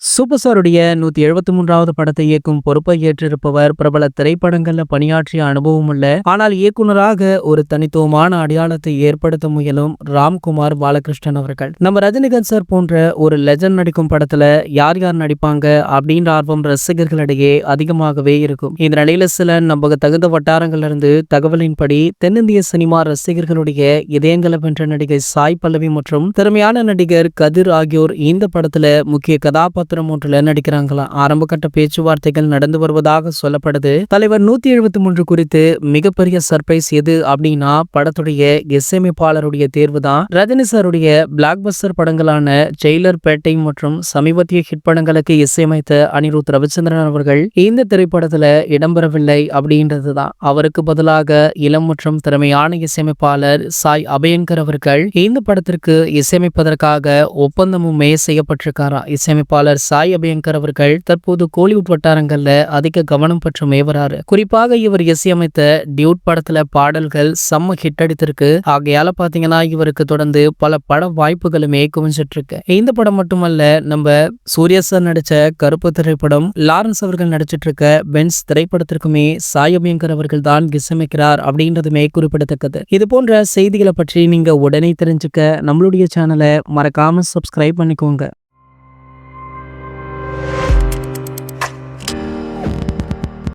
Super ஸ்டாருடைய 173வது படத்தை இயக்கும் பொறுப்பை ஏற்றிருப்பவர் பிரபல திரைப்படங்கள்ல பணியாற்றிய அனுபவம் உள்ள ஆனால் இயக்குனராக ஒரு தனித்துவமான அடையாளத்தை ஏற்படுத்த முயலும் ராம்குமார் பாலகிருஷ்ணன் அவர்கள். நம்ம ரஜினிகாந்த் சார் போன்ற ஒரு லெஜண்ட் நடிக்கும் படத்துல யார் யார் நடிப்பாங்க அப்படின்ற ஆர்வம் ரசிகர்களிடையே அதிகமாகவே இருக்கும். இந்த நிலையில சில நம்ப தகுந்த வட்டாரங்கள்ல இருந்து தகவலின்படி தென்னிந்திய சினிமா ரசிகர்களுடைய இதயங்களை வென்ற நடிகை சாய் பல்லவி மற்றும் திறமையான நடிகர் கதிர் ஆகியோர் இந்த படத்துல முக்கிய கதாபாத்திரம் ஒன்றுல நடிக்கிறாங்களாம். ஆரம்ப கட்ட பேச்சுவார்த்தைகள் நடந்து வருவதாக சொல்லப்படுது. தலைவர் 173 குறித்து மிகப்பெரிய சர்ப்ரைஸ் எது அப்படின்னா படத்துடைய இசையமைப்பாளருடைய தேர்வு தான். ரஜினி சாருடைய பிளாக் பஸ்டர் படங்களான ஜெயிலர், பேட்டை மற்றும் சமீபத்திய ஹிட் படங்களுக்கு இசையமைத்த அனிருத் ரவிச்சந்திரன் அவர்கள் இந்த திரைப்படத்துல இடம்பெறவில்லை அப்படின்றதுதான். அவருக்கு பதிலாக இளம் மற்றும் திறமையான இசையமைப்பாளர் சாய் அபயங்கர் அவர்கள் இந்த படத்திற்கு இசையமைப்பதற்காக ஒப்பந்தமுமே செய்யப்பட்டிருக்காரா. இசையமைப்பாளர் சாய் அபயங்கர் அவர்கள் தற்போது கோலிவுட் வட்டாரங்கள்ல அதிக கவனம் பெற்றுமே வராரு. குறிப்பாக இவர் இசையமைத்த டியூட் படத்துல பாடல்கள் செம்ம ஹிட் அடித்திருக்கு. ஆகையால பாத்தீங்கன்னா இவருக்கு தொடர்ந்து பல பட வாய்ப்புகளுமே குவிஞ்சிட்டு இருக்கு. இந்த படம் மட்டுமல்ல, நம்ம சூர்யா சார் நடிச்ச கருப்பு திரைப்படம், லாரன்ஸ் அவர்கள் நடிச்சிட்டு இருக்க பென்ஸ் திரைப்படத்திற்குமே சாய் அபயங்கர் அவர்கள் தான் இசையமைக்கிறார் அப்படின்றதுமே குறிப்பிடத்தக்கது. இது போன்ற செய்திகளை பற்றி நீங்க உடனே தெரிஞ்சுக்க நம்மளுடைய சேனலை மறக்காம சப்ஸ்கிரைப் பண்ணிக்கோங்க.